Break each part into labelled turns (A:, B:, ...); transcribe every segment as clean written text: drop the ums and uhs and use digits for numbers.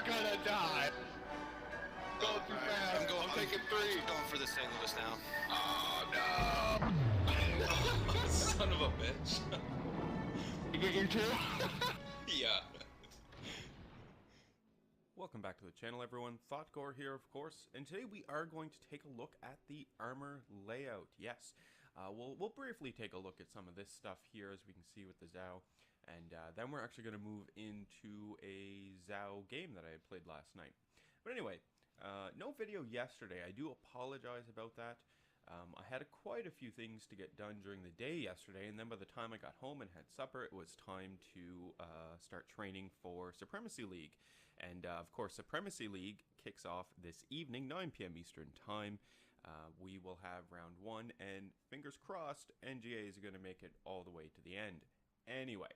A: You're gonna die. Go too fast. I'm taking 3.
B: I'm going for the St. Louis now.
A: Oh no!
C: Son of a bitch.
A: You get your 2?
C: Yeah.
D: Welcome back to the channel, everyone. Thotgor here, of course, and today we are going to take a look at the armor layout. Yes, we'll briefly take a look at some of this stuff here, as we can see with the Zao, and then we're actually going to move into a Zao game that I had played last night. But anyway, no video yesterday. I do apologize about that. I had quite a few things to get done during the day yesterday, and then by the time I got home and had supper, it was time to start training for Supremacy League. And of course, Supremacy League kicks off this evening, 9 p.m. Eastern Time. We will have round 1, and fingers crossed, NGAs are going to make it all the way to the end. Anyway,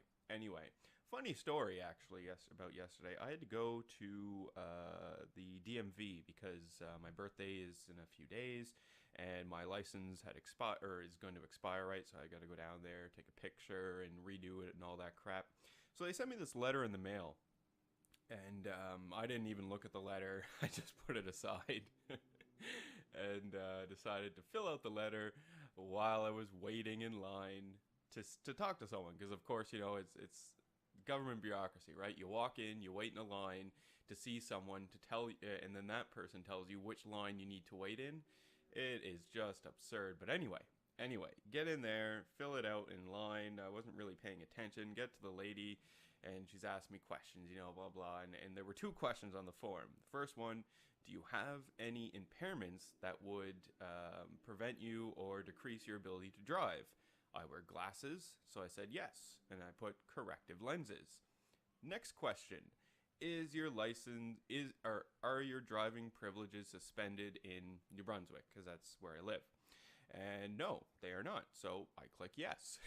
D: funny story actually about yesterday. I had to go to the DMV because my birthday is in a few days, and my license had expired, or is going to expire, right? So I got to go down there, take a picture, and redo it and all that crap. So they sent me this letter in the mail, and I didn't even look at the letter. I just put it aside. And decided to fill out the letter while I was waiting in line to talk to someone, because of course, you know, it's government bureaucracy, right? You walk in, you wait in a line to see someone to tell you, and then that person tells you which line you need to wait in. It is just absurd. But anyway, get in there, fill it out in line. I wasn't really paying attention. Get to the lady, and she's asked me questions, you know, blah blah, and there were 2 questions on the form. The first one: do you have any impairments that would prevent you or decrease your ability to drive? I wear glasses, so I said yes, and I put corrective lenses. Next question: is your license, are your driving privileges suspended in New Brunswick, because that's where I live? And no, they are not, so I click yes.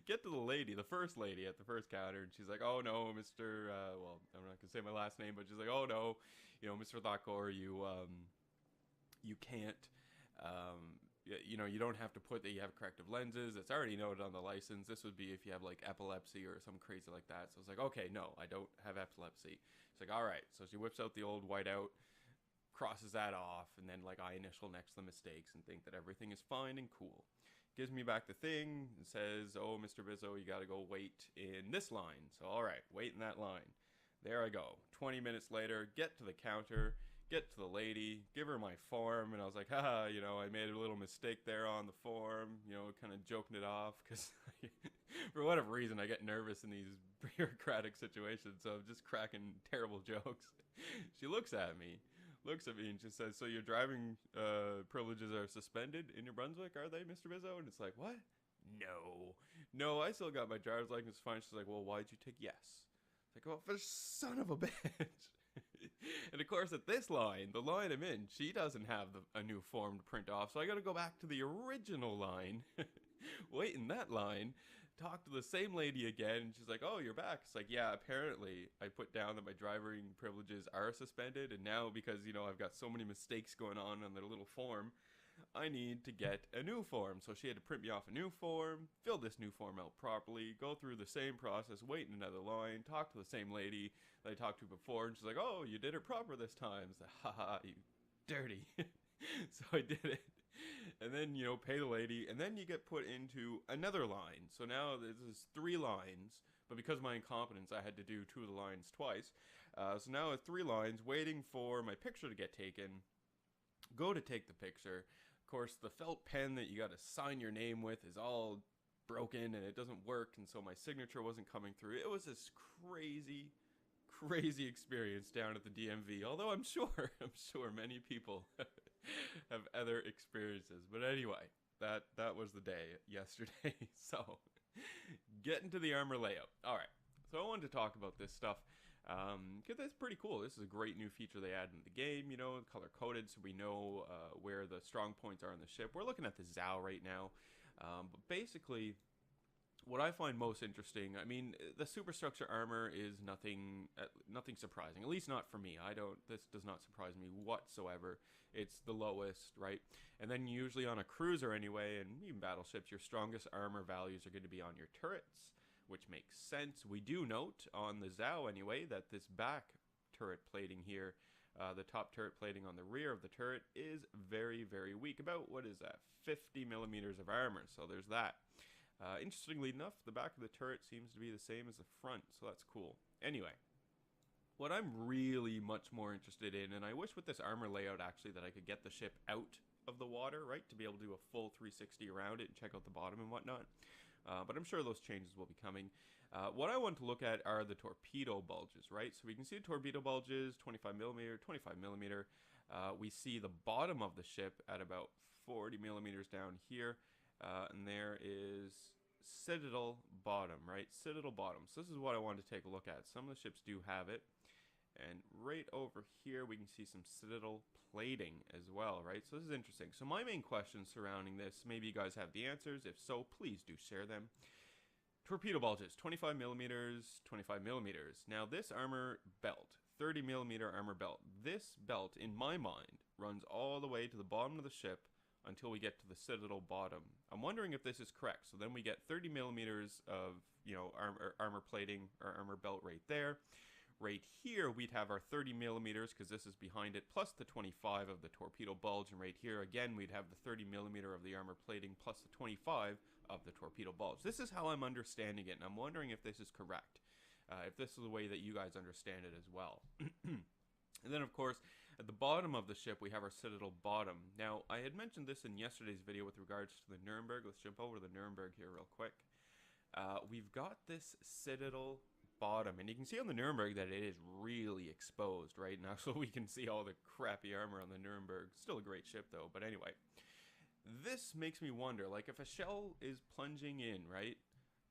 D: Get to the lady, the first lady at the first counter, and she's like, oh no, Mr. Well, I'm not gonna say my last name, but she's like, oh no, you know, Mr. Thotgor, you can't, you know, you don't have to put that you have corrective lenses. It's already noted on the license. This would be if you have like epilepsy or something crazy like that. So I was like, okay, no, I don't have epilepsy. She's like, all right. So she whips out the old whiteout, crosses that off, and then like I initial next to the mistakes and think that everything is fine and cool. Gives me back the thing and says, oh, Mr. Bizzo, you got to go wait in this line. So all right, wait in that line. There I go. 20 minutes later, get to the counter, get to the lady, give her my form, and I was like, haha, you know, I made a little mistake there on the form, you know, kind of joking it off, because for whatever reason I get nervous in these bureaucratic situations, so I'm just cracking terrible jokes. She looks at me and she says, so your driving privileges are suspended in New Brunswick, are they, Mr. Bizzo? And it's like, what? No, I still got my driver's license fine. She's like, well, why'd you take yes? It's like, well, for son of a bitch. And of course, at this line, the line I'm in, she doesn't have a new form to print off, so I gotta go back to the original line, wait in that line, talk to the same lady again, and she's like, oh, you're back. It's like, yeah, apparently I put down that my driving privileges are suspended, and now because, you know, I've got so many mistakes going on their little form, I need to get a new form. So she had to print me off a new form, fill this new form out properly, go through the same process, wait in another line, talk to the same lady that I talked to before, and she's like, oh, you did it proper this time. It's like, haha, you dirty. So I did it, and then, you know, pay the lady, and then you get put into another line. So now there's 3 lines, but because of my incompetence, I had to do 2 of the lines twice. So now it's 3 lines, waiting for my picture to get taken. Go to take the picture. Of course, the felt pen that you got to sign your name with is all broken, and it doesn't work, and so my signature wasn't coming through. It was this crazy experience down at the DMV, although I'm sure many people have other experiences. But anyway, that was the day yesterday. So getting to the armor layout. All right, so I wanted to talk about this stuff because that's pretty cool. This is a great new feature they added in the game, you know, color coded, so we know where the strong points are on the ship. We're looking at the Zao right now, but basically what I find most interesting, I mean, the superstructure armor is nothing surprising, at least not for me. This does not surprise me whatsoever. It's the lowest, right? And then usually on a cruiser anyway, and even battleships, your strongest armor values are going to be on your turrets, which makes sense. We do note on the Zao anyway that this back turret plating here, the top turret plating on the rear of the turret, is very, very weak. About, what is that, 50 millimeters of armor, so there's that. Interestingly enough, the back of the turret seems to be the same as the front, so that's cool. Anyway, what I'm really much more interested in, and I wish with this armor layout actually that I could get the ship out of the water, right, to be able to do a full 360 around it and check out the bottom and whatnot. But I'm sure those changes will be coming. What I want to look at are the torpedo bulges, right? So we can see the torpedo bulges, 25 millimeter, 25 millimeter. We see the bottom of the ship at about 40 millimeters down here. And there is Citadel bottom, right? Citadel bottom. So this is what I wanted to take a look at. Some of the ships do have it. And right over here, we can see some Citadel plating as well, right? So this is interesting. So my main questions surrounding this, maybe you guys have the answers. If so, please do share them. Torpedo bulges, 25 millimeters, 25 millimeters. Now this armor belt, 30 millimeter armor belt. This belt, in my mind, runs all the way to the bottom of the ship until we get to the Citadel bottom. I'm wondering if this is correct. So then we get 30 millimeters of, you know, armor plating or armor belt right there. Right here, we'd have our 30 millimeters because this is behind it, plus the 25 of the torpedo bulge. And right here, again, we'd have the 30 millimeter of the armor plating plus the 25 of the torpedo bulge. This is how I'm understanding it, and I'm wondering if this is correct. If this is the way that you guys understand it as well. And then, of course, at the bottom of the ship, we have our Citadel bottom. Now, I had mentioned this in yesterday's video with regards to the Nuremberg. Let's jump over to the Nuremberg here real quick. We've got this Citadel bottom, and you can see on the Nuremberg that it is really exposed right now, so we can see all the crappy armor on the Nuremberg. Still a great ship, though, but anyway. This makes me wonder, like, if a shell is plunging in, right?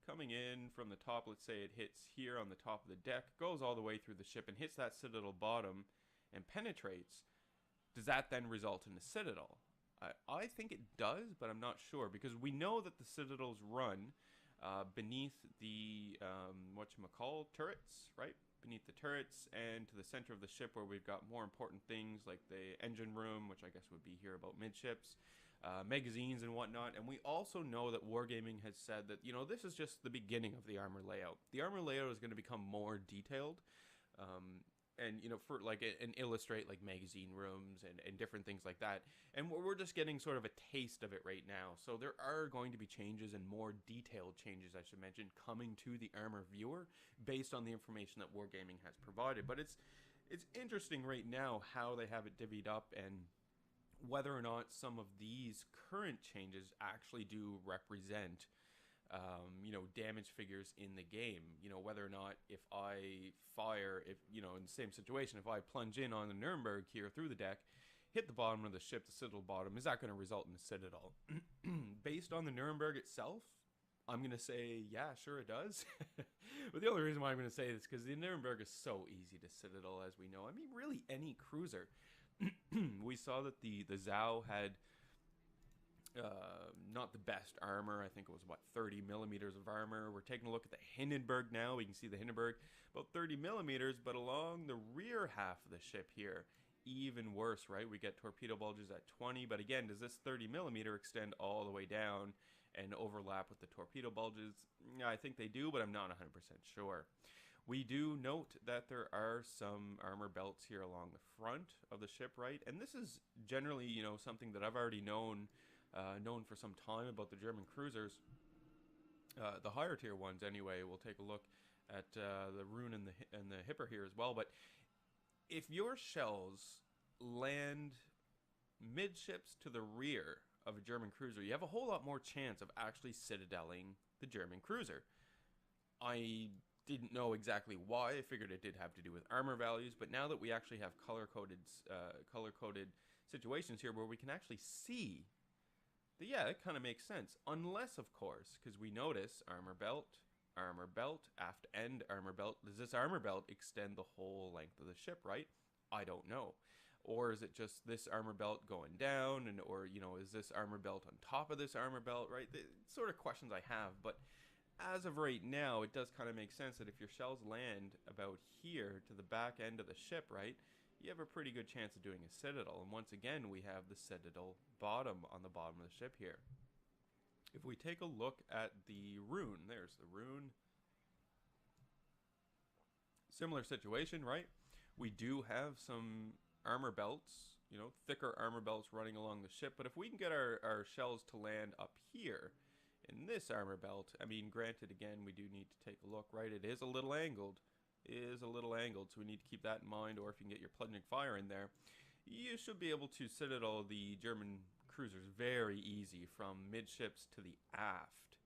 D: Coming in from the top, let's say it hits here on the top of the deck, goes all the way through the ship and hits that Citadel bottom and penetrates, does that then result in a Citadel? I think it does, but I'm not sure, because we know that the Citadels run beneath the, whatchamacall, turrets, right? Beneath the turrets and to the center of the ship where we've got more important things like the engine room, which I guess would be here about midships, magazines and whatnot. And we also know that Wargaming has said that, you know, this is just the beginning of the armor layout. The armor layout is going to become more detailed. And, you know, for like, and illustrate like magazine rooms and different things like that. And we're just getting sort of a taste of it right now. So there are going to be changes and more detailed changes, I should mention, coming to the armor viewer based on the information that Wargaming has provided. But it's interesting right now how they have it divvied up and whether or not some of these current changes actually do represent you know, damage figures in the game. You know, whether or not if I fire, if, you know, in the same situation, if I plunge in on the Nuremberg here through the deck, hit the bottom of the ship, the Citadel bottom, is that going to result in a Citadel? Based on the Nuremberg itself, I'm going to say, yeah, sure it does. But the only reason why I'm going to say this is because the Nuremberg is so easy to Citadel, as we know. I mean, really any cruiser. We saw that the Zao had not the best armor. I think it was, what, 30 millimeters of armor. We're taking a look at the Hindenburg now. We can see the Hindenburg, about 30 millimeters, but along the rear half of the ship here, even worse, right? We get torpedo bulges at 20, but again, does this 30 millimeter extend all the way down and overlap with the torpedo bulges? Yeah, I think they do, but I'm not 100% sure. We do note that there are some armor belts here along the front of the ship, right? And this is generally, you know, something that I've already known for some time about the German cruisers. The higher tier ones, anyway. We'll take a look at the Rune and the Hipper here as well. But if your shells land midships to the rear of a German cruiser, you have a whole lot more chance of actually citadeling the German cruiser. I didn't know exactly why. I figured it did have to do with armor values, but now that we actually have color-coded situations here where we can actually see, yeah, it kind of makes sense. Unless, of course, because we notice armor belt, aft end armor belt. Does this armor belt extend the whole length of the ship, right? I don't know. Or is it just this armor belt going down, and or, you know, is this armor belt on top of this armor belt, right? The sort of questions I have, but as of right now, it does kind of make sense that if your shells land about here to the back end of the ship, right, you have a pretty good chance of doing a Citadel. And once again, we have the Citadel bottom on the bottom of the ship here. If we take a look at the Rune, there's the Rune, Similar situation, right? We do have some armor belts, you know, thicker armor belts running along the ship. But if we can get our shells to land up here in this armor belt, I mean, granted, again, we do need to take a look, right? It is a little angled. So we need to keep that in mind. Or if you can get your plunging fire in there, you should be able to citadel the German cruisers very easy from midships to the aft.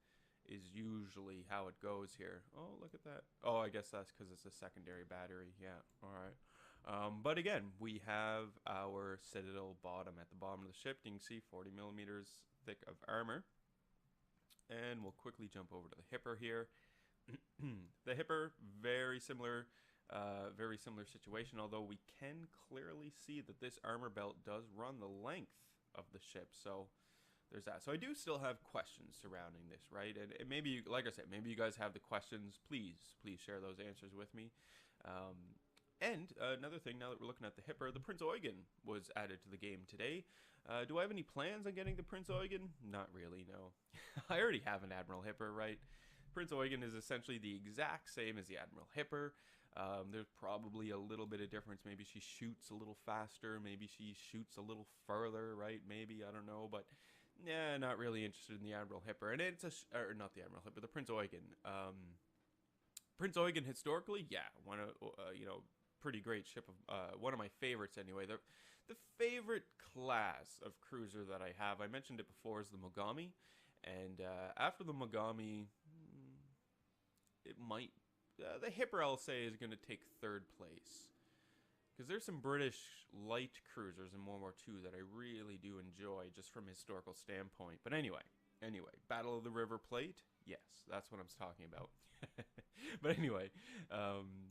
D: Is usually how it goes here. Oh, look at that. Oh, I guess that's because it's a secondary battery. Yeah, all right. But again, we have our citadel bottom at the bottom of the ship. You can see 40 millimeters thick of armor. And we'll quickly jump over to the hipper here. The hipper, very similar situation, although we can clearly see that this armor belt does run the length of the ship. So there's that. So I do still have questions surrounding this, right? And maybe, like I said, maybe you guys have the questions. Please share those answers with me. And another thing, now that we're looking at the hipper, the Prince Eugen was added to the game today. Do I have any plans on getting the Prince Eugen? Not really, no. I already have an Admiral Hipper, right? Prince Eugen is essentially the exact same as the Admiral Hipper. There's probably a little bit of difference. Maybe she shoots a little faster. Maybe she shoots a little further, right? Maybe, I don't know. But, yeah, not really interested in the Admiral Hipper. And it's or not the Admiral Hipper, the Prince Eugen. Prince Eugen, historically, yeah, one of, pretty great ship of, one of my favorites anyway. The favorite class of cruiser that I have, I mentioned it before, is the Mogami. And after the Mogami, it might... the Hipper, I'll say, is going to take third place. Because there's some British light cruisers in World War II that I really do enjoy, just from a historical standpoint. But anyway, Battle of the River Plate, yes, that's what I'm talking about. But anyway,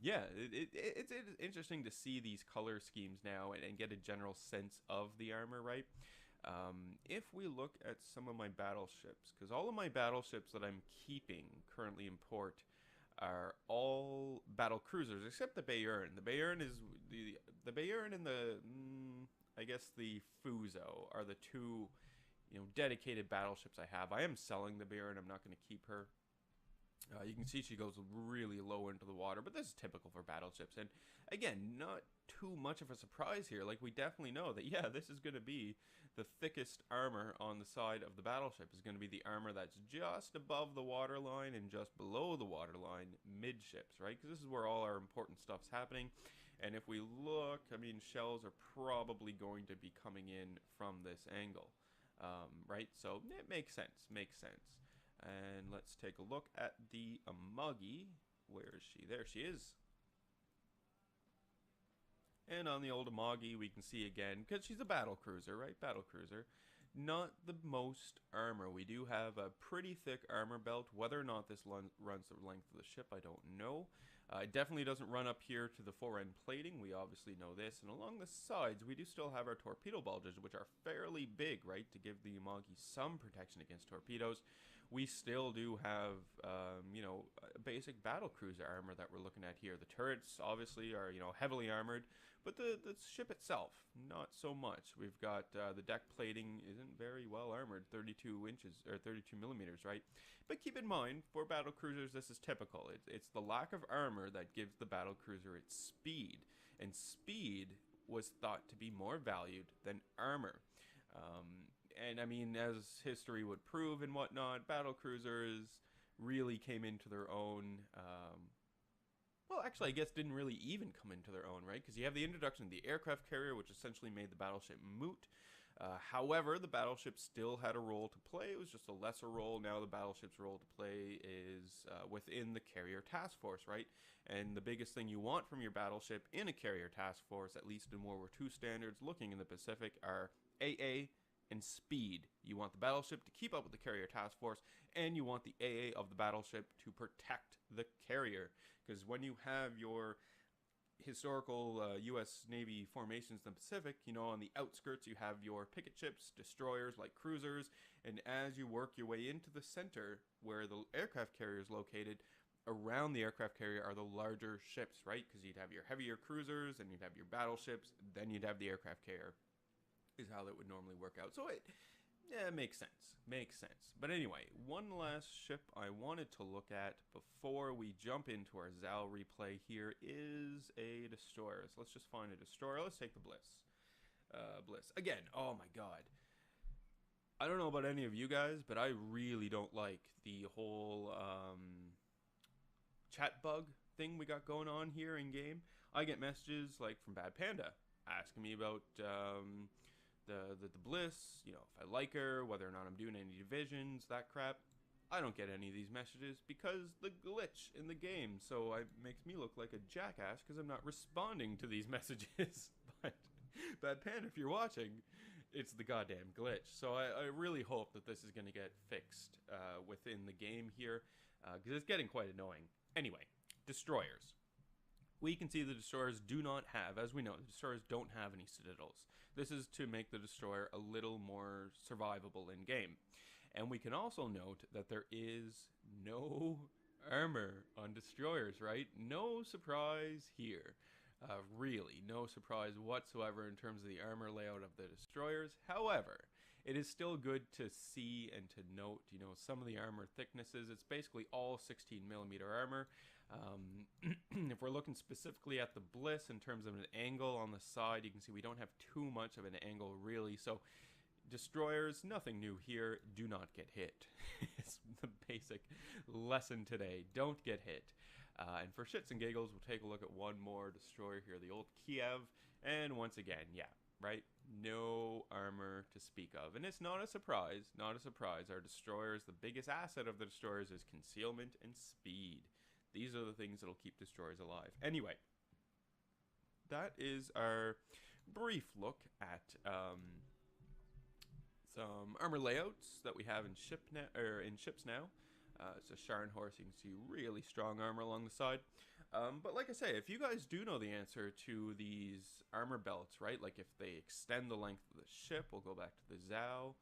D: yeah, it's interesting to see these color schemes now and get a general sense of the armor, right? If we look at some of my battleships, because all of my battleships that I'm keeping currently in port are all battle cruisers, except the Bayern. The Bayern is the Bayern and the I guess the Fuso are the two, dedicated battleships I have. I am selling the Bayern. I'm not going to keep her. You can see she goes really low into the water, but this is typical for battleships. And again, not too much of a surprise here. Like, we definitely know that, yeah, this is going to be the thickest armor on the side of the battleship. Is going to be the armor that's just above the waterline and just below the waterline midships, right? Because this is where all our important stuff's happening. And if we look, I mean, shells are probably going to be coming in from this angle, right? So it makes sense, And let's take a look at the Amagi. Where is she? There she is. And on the old Amagi, we can see again, because she's a battle cruiser, right? Battle cruiser. Not the most armor. We do have a pretty thick armor belt. Whether or not this runs the length of the ship, I don't know. It definitely doesn't run up here to the fore-end plating. We obviously know this. And along the sides, we do still have our torpedo bulges, which are fairly big, right? To give the Amagi some protection against torpedoes. We still do have, basic battle cruiser armor that we're looking at here. The turrets, obviously, are, heavily armored. But the ship itself, not so much. We've got the deck plating isn't very well armored, 32 inches, or 32 millimeters, right? But keep in mind, for battle cruisers, this is typical. It's the lack of armor that gives the battle cruiser its speed. And speed was thought to be more valued than armor. And I mean, as history would prove and whatnot, battle cruisers really came into their own. Well, actually, I guess didn't really even come into their own, right? Because you have the introduction of the aircraft carrier, which essentially made the battleship moot. However, the battleship still had a role to play. It was just a lesser role. Now the battleship's role to play is within the carrier task force, right? And the biggest thing you want from your battleship in a carrier task force, at least in World War II standards, looking in the Pacific, are AA and speed. You want the battleship to keep up with the carrier task force, and you want the AA of the battleship to protect the carrier. Because when you have your historical U.S. Navy formations in the Pacific, on the outskirts you have your picket ships, destroyers like cruisers, and as you work your way into the center where the aircraft carrier is located, around the aircraft carrier are the larger ships, right? Because you'd have your heavier cruisers, and you'd have your battleships, then you'd have the aircraft carrier, is how that would normally work out. So Yeah, it makes sense. Makes sense. But anyway, one last ship I wanted to look at before we jump into our Zal replay here is a destroyer. So let's just find a destroyer. Let's take the Bliss. Bliss. Again, oh my god. I don't know about any of you guys, but I really don't like the whole chat bug thing we got going on here in game. I get messages like from Bad Panda asking me about the Bliss, you know, if I like her, whether or not I'm doing any divisions, that crap. I don't get any of these messages because the glitch in the game. So it makes me look like a jackass because I'm not responding to these messages. But Bad Panda, if you're watching, it's the goddamn glitch. So I really hope that this is going to get fixed within the game here because it's getting quite annoying. Anyway, destroyers. We can see the destroyers do not have, as we know, the destroyers don't have any citadels. This is to make the destroyer a little more survivable in game. And we can also note that there is no armor on destroyers, right? No surprise here. Really, no surprise whatsoever in terms of the armor layout of the destroyers. However, it is still good to see and to note, you know, some of the armor thicknesses. It's basically all 16mm armor. If we're looking specifically at the Bliss in terms of an angle on the side, you can see we don't have too much of an angle really. So destroyers, nothing new here. Do not get hit. It's the basic lesson today. Don't get hit. And for shits and giggles, we'll take a look at one more destroyer here, the old Kiev. And once again, yeah, right? No armor to speak of. And it's not a surprise, not a surprise. Our destroyers, the biggest asset of the destroyers is concealment and speed. These are the things that'll keep destroyers alive. Anyway, that is our brief look at some armor layouts that we have in ships now. It's a Sharn horse. You can see really strong armor along the side. But like I say, if you guys do know the answer to these armor belts, right? Like if they extend the length of the ship, we'll go back to the Zao.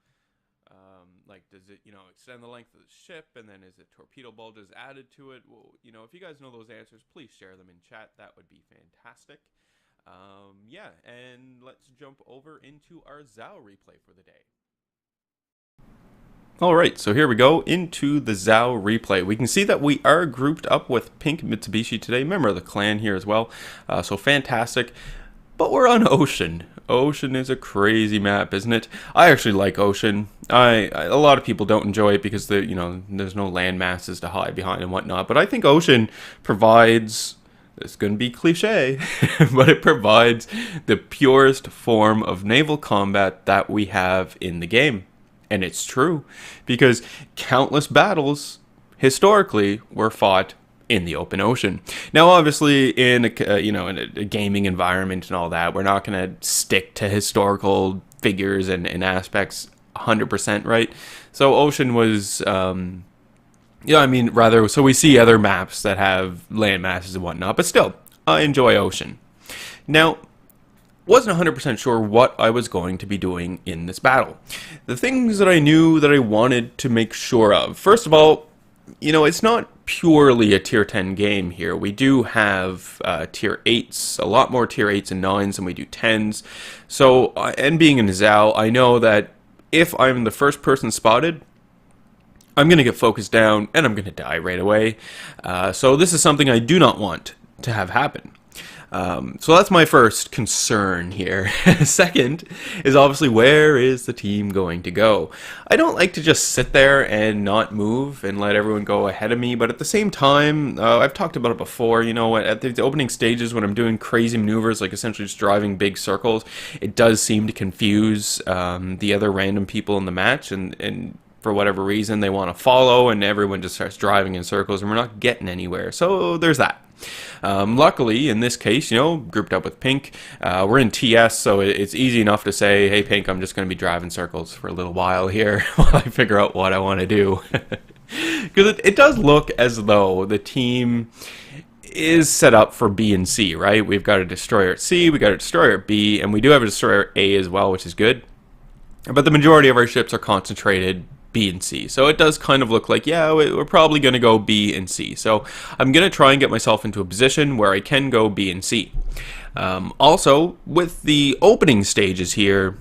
D: Like does it, you know, extend the length of the ship, and then is it torpedo bulges added to it? Well, you know, if you guys know those answers, please share them in chat. That would be fantastic. Yeah, and let's jump over into our Zao replay for the day. Alright, so here we go into the Zao replay. We can see that we are grouped up with Pink Mitsubishi today, member of the clan here as well, so fantastic. But we're on Ocean. Ocean is a crazy map, isn't it? I actually like Ocean. A lot of people don't enjoy it because you know, there's no land masses to hide behind and whatnot, but I think Ocean provides, it's going to be cliche, but it provides the purest form of naval combat that we have in the game. And it's true, because countless battles, historically, were fought in the open ocean. Now, obviously, in a gaming environment and all that, we're not going to stick to historical figures and aspects 100%, right? So Ocean was, so we see other maps that have land masses and whatnot, but still, I enjoy Ocean. Now, wasn't 100% sure what I was going to be doing in this battle. The things that I knew that I wanted to make sure of. First of all, you know, it's not purely a tier 10 game here. We do have tier 8s, a lot more tier 8s and 9s than we do 10s. So, and being in Zao, I know that if I'm the first person spotted, I'm going to get focused down and I'm going to die right away. So this is something I do not want to have happen. So that's my first concern here. Second is obviously, where is the team going to go? I don't like to just sit there and not move and let everyone go ahead of me, but at the same time, I've talked about it before, you know, at the opening stages when I'm doing crazy maneuvers, like essentially just driving big circles, it does seem to confuse the other random people in the match, and for whatever reason, they want to follow, and everyone just starts driving in circles, and we're not getting anywhere. So there's that. Luckily, in this case, you know, grouped up with Pink, we're in TS, so it's easy enough to say, hey, Pink, I'm just going to be driving circles for a little while here while I figure out what I want to do. Because it does look as though the team is set up for B and C, right? We've got a destroyer at C, we got a destroyer at B, and we do have a destroyer at A as well, which is good. But the majority of our ships are concentrated B and C. So it does kind of look like, yeah, we're probably going to go B and C. So I'm going to try and get myself into a position where I can go B and C. Also, with the opening stages here,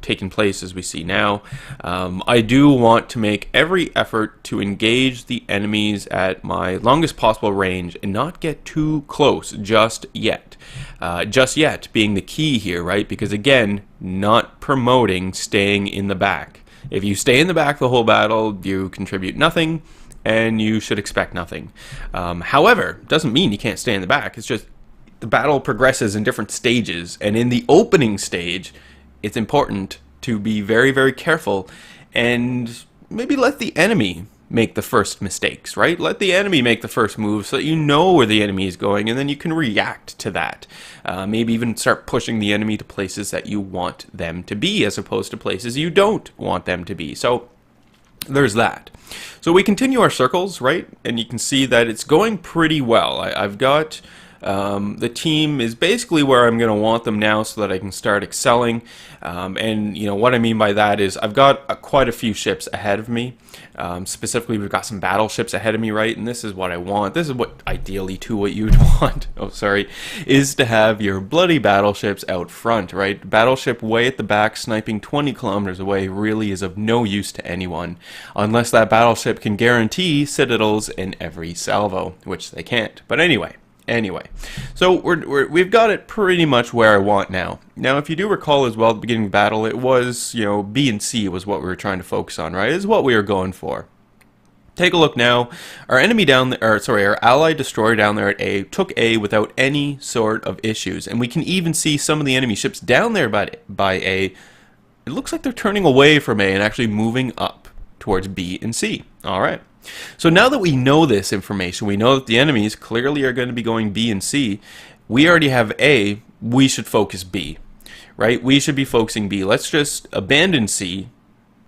D: taking place as we see now, I do want to make every effort to engage the enemies at my longest possible range and not get too close just yet. Just yet being the key here, right? Because again, not promoting staying in the back. If you stay in the back the whole battle, you contribute nothing, and you should expect nothing. However, doesn't mean you can't stay in the back. It's just the battle progresses in different stages, and in the opening stage, it's important to be very, very careful and maybe let the enemy make the first mistakes, right? Let the enemy make the first move so that you know where the enemy is going, and then you can react to that. Maybe even start pushing the enemy to places that you want them to be, as opposed to places you don't want them to be. So there's that. So we continue our circles, right? And you can see that it's going pretty well. I've got the team is basically where I'm going to want them now so that I can start excelling. And what I mean by that is I've got quite a few ships ahead of me. Specifically, we've got some battleships ahead of me, right? And this is what I want. This is what ideally too what you'd want. Is to have your bloody battleships out front, right? Battleship way at the back, sniping 20 kilometers away, really is of no use to anyone, unless that battleship can guarantee citadels in every salvo, which they can't. But anyway, so we've got it pretty much where I want now. Now, if you do recall as well, at the beginning of the battle, it was, B and C was what we were trying to focus on, right? Is what we were going for. Take a look now. Our enemy down there, our allied destroyer down there at A took A without any sort of issues, and we can even see some of the enemy ships down there by A. It looks like they're turning away from A and actually moving up towards B and C. All right. So now that we know this information, we know that the enemies clearly are going to be going B and C. We already have A. We should focus B, right? We should be focusing B. Let's just abandon C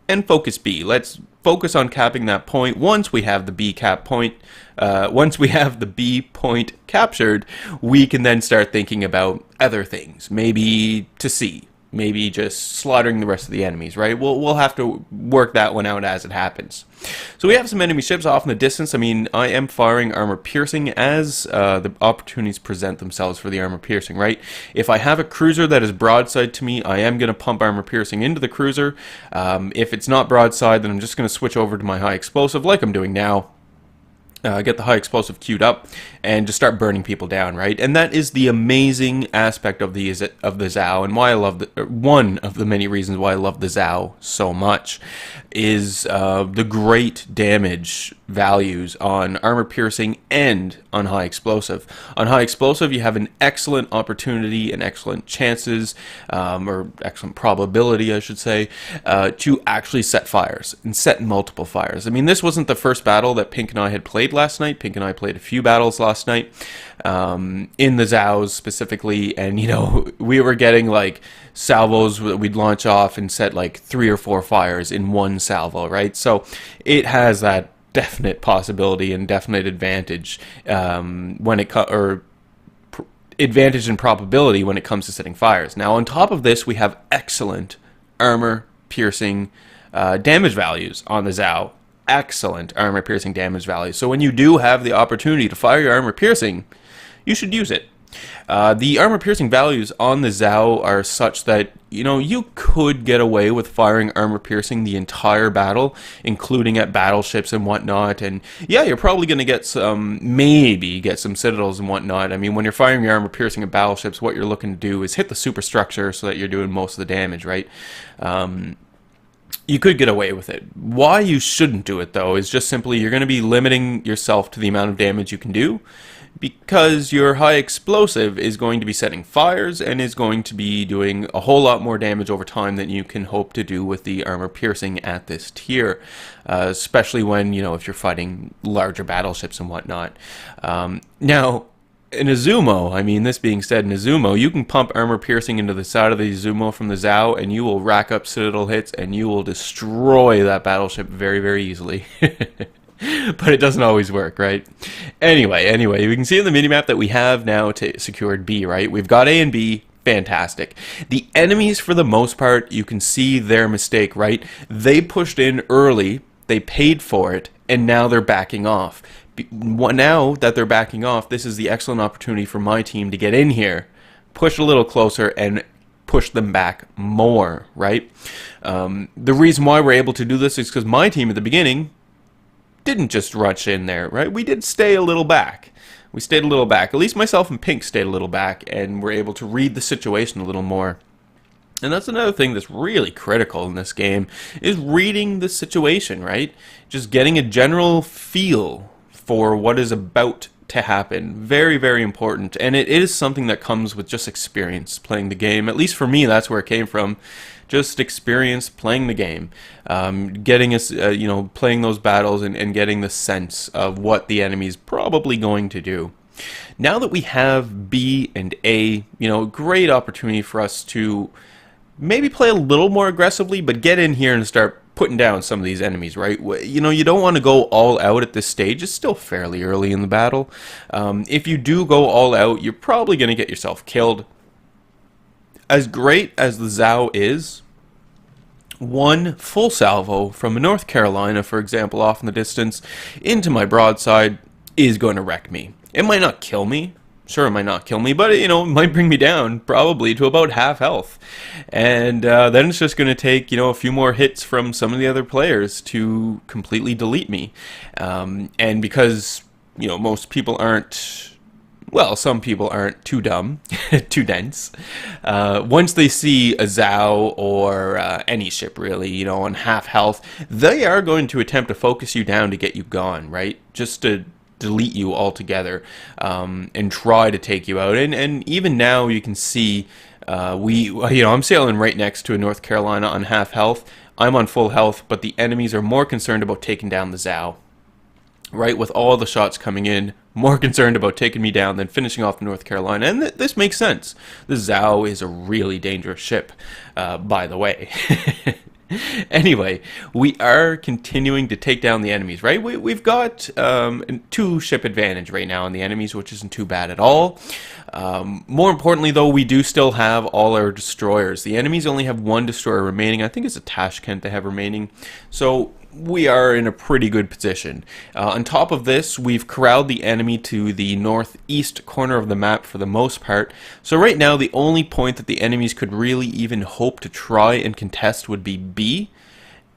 D: and focus B. Let's focus on capping that point. Once we have the B cap point, once we have the B point captured, we can then start thinking about other things. Maybe to C. Maybe just slaughtering the rest of the enemies, right? We'll have to work that one out as it happens. So we have some enemy ships off in the distance. I mean, I am firing armor piercing as the opportunities present themselves for the armor piercing, right? If I have a cruiser that is broadside to me, I am going to pump armor piercing into the cruiser. If it's not broadside, then I'm just going to switch over to my high explosive like I'm doing now. Get the high explosive queued up and just start burning people down, right? And that is the amazing aspect of the Zao, and why I love one of the many reasons why I love the Zao so much is the great damage values on armor piercing and on high explosive. On high explosive, you have an excellent opportunity and excellent chances, or excellent probability, I should say, to actually set fires and set multiple fires. I mean, this wasn't the first battle that Pink and I had played last night. Pink and I played a few battles last night in the Zaos specifically, and we were getting like salvos that we'd launch off and set like 3 or 4 fires in one salvo, right? So it has that definite possibility and definite advantage when it advantage and probability when it comes to setting fires. Now, on top of this, we have excellent armor piercing damage values on the Zao. Excellent armor piercing damage values. So when you do have the opportunity to fire your armor piercing, you should use it. The armor piercing values on the Zao are such that you could get away with firing armor piercing the entire battle, including at battleships and whatnot. And yeah, you're probably going to get maybe get some citadels and whatnot. I mean, when you're firing your armor piercing at battleships, what you're looking to do is hit the superstructure so that you're doing most of the damage, right? You could get away with it. Why you shouldn't do it, though, is just simply you're going to be limiting yourself to the amount of damage you can do, because your high explosive is going to be setting fires and is going to be doing a whole lot more damage over time than you can hope to do with the armor piercing at this tier, especially when, if you're fighting larger battleships and whatnot. Now, in Izumo, I mean, this being said, in Izumo, you can pump armor piercing into the side of the Izumo from the Zao, and you will rack up citadel hits, and you will destroy that battleship very, very easily. But it doesn't always work, right? Anyway, you can see in the minimap that we have now secured B, right? We've got A and B. Fantastic. The enemies, for the most part, you can see their mistake, right? They pushed in early, they paid for it, and now they're backing off. Now that they're backing off, this is the excellent opportunity for my team to get in here, push a little closer and push them back more, right? The reason why we're able to do this is because my team at the beginning didn't just rush in there, right? We did stay a little back. We stayed a little back. At least myself and Pink stayed a little back, and were able to read the situation a little more. And that's another thing that's really critical in this game, is reading the situation, right? Just getting a general feel for what is about to happen. Very, very important. And it is something that comes with just experience playing the game. At least for me, that's where it came from. Just experience playing the game. Getting us, playing those battles and getting the sense of what the enemy's probably going to do. Now that we have B and A, great opportunity for us to maybe play a little more aggressively, but get in here and start putting down some of these enemies, right? You don't want to go all out at this stage. It's still fairly early in the battle. If you do go all out, you're probably going to get yourself killed. As great as the Zao is, one full salvo from a North Carolina, for example, off in the distance, into my broadside is going to wreck me. It might not kill me. Sure, it might not kill me, but it might bring me down probably to about half health. And then it's just going to take, a few more hits from some of the other players to completely delete me. And because, most people aren't, well, some people aren't too dumb, too dense. Once they see a Zao or any ship really, on half health, they are going to attempt to focus you down to get you gone, right? Just to delete you altogether, and try to take you out. And even now you can see I'm sailing right next to a North Carolina on half health. I'm on full health, but the enemies are more concerned about taking down the Zao. Right, with all the shots coming in, more concerned about taking me down than finishing off the North Carolina. And this makes sense. The Zao is a really dangerous ship, by the way. Anyway, we are continuing to take down the enemies, right? We've got 2 ship advantage right now on the enemies, which isn't too bad at all. More importantly, though, we do still have all our destroyers. The enemies only have 1 destroyer remaining. I think it's a Tashkent they have remaining. So we are in a pretty good position. On top of this, we've corralled the enemy to the northeast corner of the map for the most part. So right now, the only point that the enemies could really even hope to try and contest would be B.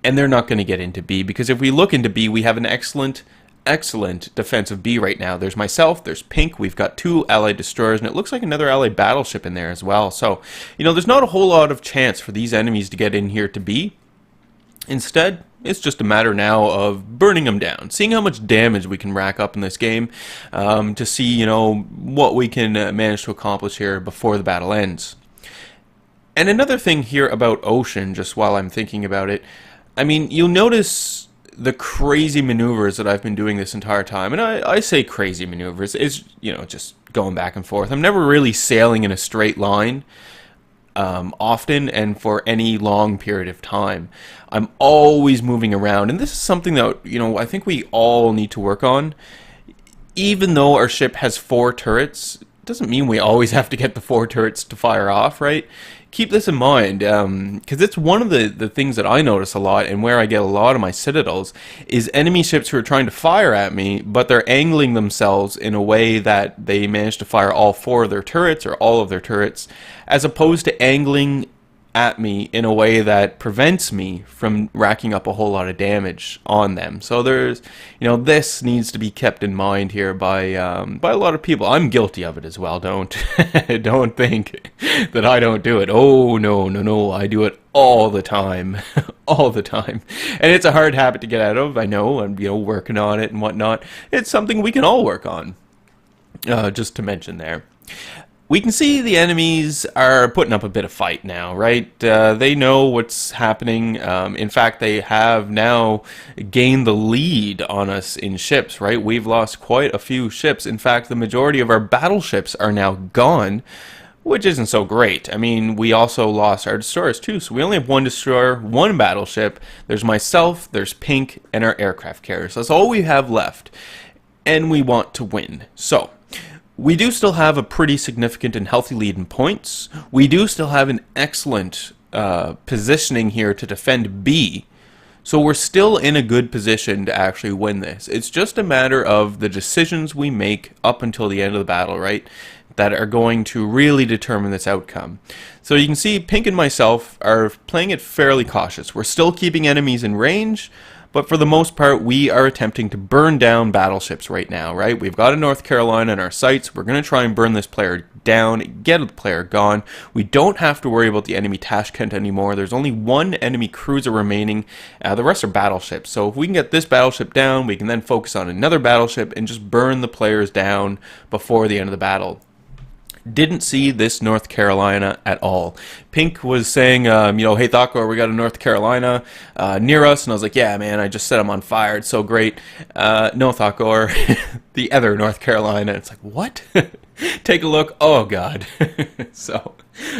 D: And they're not going to get into B, because if we look into B, we have an excellent defensive B right now. There's myself, there's Pink, we've got 2 allied destroyers, and it looks like another allied battleship in there as well. So, there's not a whole lot of chance for these enemies to get in here to B. Instead, it's just a matter now of burning them down, seeing how much damage we can rack up in this game, to see, what we can manage to accomplish here before the battle ends. And another thing here about Ocean, just while I'm thinking about it, I mean, you'll notice the crazy maneuvers that I've been doing this entire time. And I say crazy maneuvers, it's, just going back and forth. I'm never really sailing in a straight line. Often and for any long period of time. I'm always moving around, and this is something that, I think we all need to work on. Even though our ship has 4 turrets, it doesn't mean we always have to get the 4 turrets to fire off, right? Keep this in mind, because it's one of the things that I notice a lot, and where I get a lot of my citadels, is enemy ships who are trying to fire at me, but they're angling themselves in a way that they manage to fire all 4 of their turrets, or all of their turrets, as opposed to angling at me in a way that prevents me from racking up a whole lot of damage on them. So there's, this needs to be kept in mind here by a lot of people. I'm guilty of it as well. Don't think that I don't do it. Oh no, I do it all the time, all the time, and it's a hard habit to get out of. I know, I'm working on it and whatnot. It's something we can all work on. Just to mention there. We can see the enemies are putting up a bit of fight now, right? They know what's happening. In fact, they have now gained the lead on us in ships, right? We've lost quite a few ships. In fact, the majority of our battleships are now gone, which isn't so great. I mean, we also lost our destroyers too, so we only have 1 destroyer, 1 battleship. There's myself, there's Pink, and our aircraft carriers. That's all we have left, and we want to win. So we do still have a pretty significant and healthy lead in points. We do still have an excellent positioning here to defend B. So we're still in a good position to actually win this. It's just a matter of the decisions we make up until the end of the battle, right? that are going to really determine this outcome. So you can see Pink and myself are playing it fairly cautious. We're still keeping enemies in range, but for the most part, we are attempting to burn down battleships right now, right? We've got a North Carolina in our sights. We're going to try and burn this player down, get the player gone. We don't have to worry about the enemy Tashkent anymore. There's only one enemy cruiser remaining. The rest are battleships. So if we can get this battleship down, we can then focus on another battleship and just burn the players down before the end of the battle. Didn't see this North Carolina at all. Pink was saying, hey Thotgor, we got a North Carolina near us, and I was like, yeah man, I just set them on fire, it's so great. No Thotgor, the other North Carolina. It's like, what? Take a look, oh god. So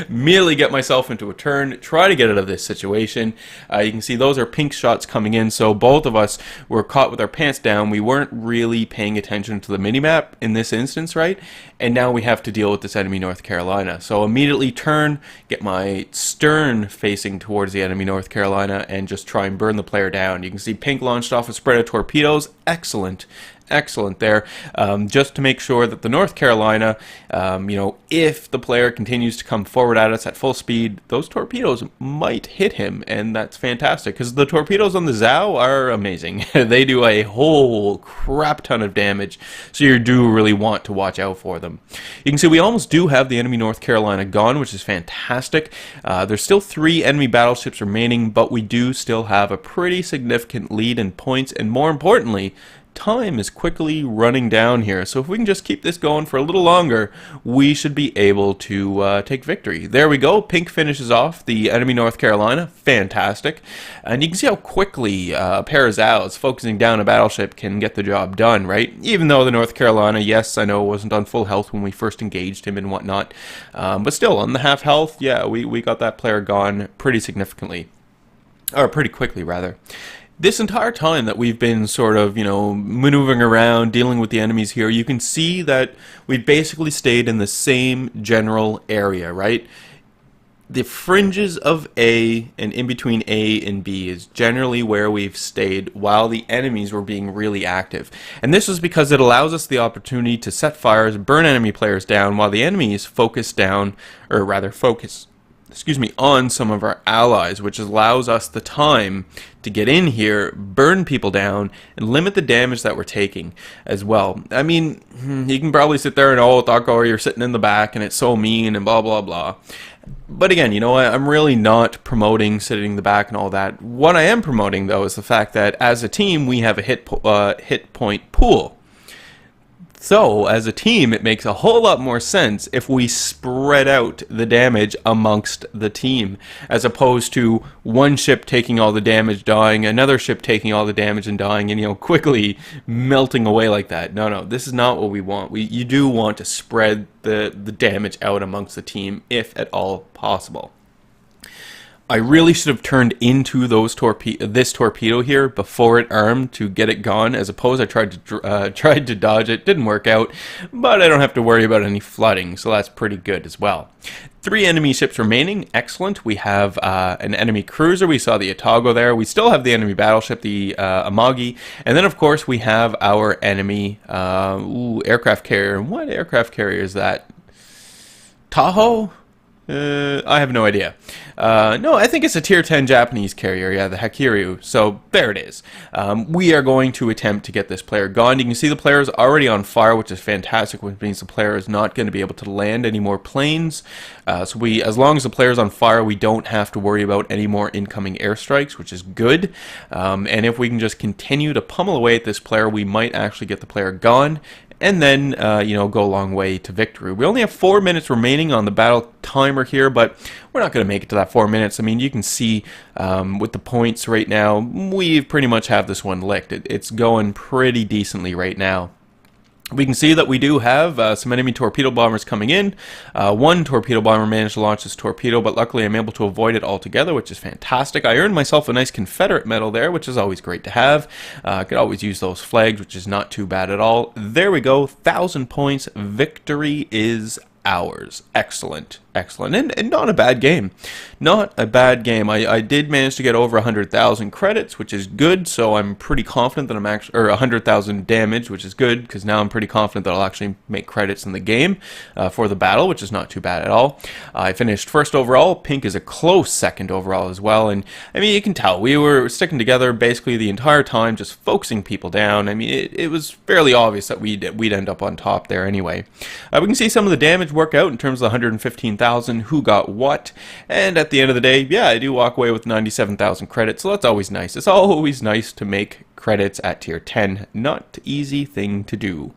D: immediately get myself into a turn, try to get out of this situation. You can see those are Pink shots coming in, so both of us were caught with our pants down. We weren't really paying attention to the minimap in this instance, right? And now we have to deal with this enemy North Carolina. So immediately turn, get my stern facing towards the enemy North Carolina, and just try and burn the player down. You can see Pink launched off a spread of torpedoes. Excellent. Excellent there, just to make sure that the North Carolina, if the player continues to come forward at us at full speed, those torpedoes might hit him, and that's fantastic, because the torpedoes on the Zhao are amazing. They do a whole crap ton of damage, so you do really want to watch out for them. You can see we almost do have the enemy North Carolina gone, which is fantastic. There's still 3 enemy battleships remaining, but we do still have a pretty significant lead in points, and more importantly, time is quickly running down here, so if we can just keep this going for a little longer, we should be able to take victory. There we go. Pink finishes off the enemy North Carolina. Fantastic. And you can see how quickly a pair of Zhaos focusing down a battleship can get the job done, right? Even though the North Carolina, yes, I know, wasn't on full health when we first engaged him and whatnot, but still, on the half health, yeah, we got that player gone pretty significantly. Or pretty quickly, rather. This entire time that we've been sort of, maneuvering around, dealing with the enemies here, you can see that we've basically stayed in the same general area, right? The fringes of A and in between A and B is generally where we've stayed while the enemies were being really active. And this is because it allows us the opportunity to set fires, burn enemy players down, while the enemies focus on some of our allies, which allows us the time to get in here, burn people down, and limit the damage that we're taking as well. I mean, you can probably sit there and, oh, Thotgor, you're sitting in the back and it's so mean and blah, blah, blah. But again, you know what? I'm really not promoting sitting in the back and all that. What I am promoting, though, is the fact that as a team, we have a hit point pool. So, as a team, it makes a whole lot more sense if we spread out the damage amongst the team, as opposed to one ship taking all the damage, dying, another ship taking all the damage and dying, and, quickly melting away like that. No, this is not what we want. You do want to spread the damage out amongst the team, if at all possible. I really should have turned into this torpedo here before it armed to get it gone. As opposed, I tried to dodge it, didn't work out, but I don't have to worry about any flooding, so that's pretty good as well. 3 enemy ships remaining, excellent. We have an enemy cruiser. We saw the Thotgor there. We still have the enemy battleship, the Amagi, and then of course we have our enemy aircraft carrier. What aircraft carrier is that? Tahoe? I have no idea. No, I think it's a tier 10 Japanese carrier, yeah, the Hakiryu. So, there it is. We are going to attempt to get this player gone. You can see the player is already on fire, which is fantastic, which means the player is not going to be able to land any more planes. So as long as the player is on fire, we don't have to worry about any more incoming airstrikes, which is good. And if we can just continue to pummel away at this player, we might actually get the player gone. And then, go a long way to victory. We only have 4 minutes remaining on the battle timer here, but we're not going to make it to that 4 minutes. I mean, you can see with the points right now, we pretty much have this one licked. It's going pretty decently right now. We can see that we do have some enemy torpedo bombers coming in. One torpedo bomber managed to launch this torpedo, but luckily I'm able to avoid it altogether, which is fantastic. I earned myself a nice Confederate medal there, which is always great to have. I could always use those flags, which is not too bad at all. There we go, 1,000 points. Victory is ours. Excellent. excellent, and not a bad game. Not a bad game. I did manage to get over 100,000 credits, which is good, so I'm pretty confident that I'm actually, or 100,000 damage, which is good, because now I'm pretty confident that I'll actually make credits in the game for the battle, which is not too bad at all. I finished first overall. Pink is a close second overall as well, and I mean, you can tell we were sticking together basically the entire time, just focusing people down. I mean, it was fairly obvious that we'd end up on top there anyway. We can see some of the damage work out in terms of the 115,000, who got what, and at the end of the day, yeah, I do walk away with 97,000 credits, so that's always nice. It's always nice to make credits at tier 10. Not easy thing to do.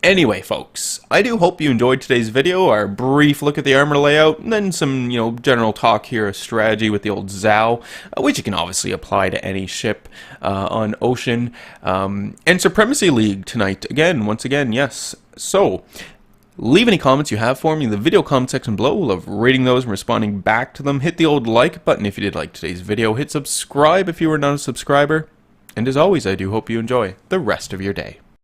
D: Anyway, folks, I do hope you enjoyed today's video, our brief look at the armor layout, and then some, general talk here of strategy with the old Zhao, which you can obviously apply to any ship on Ocean, and Supremacy League tonight, once again, yes. So, leave any comments you have for me in the video comment section below. We'll love reading those and responding back to them. Hit the old like button if you did like today's video. Hit subscribe if you were not a subscriber. And as always, I do hope you enjoy the rest of your day.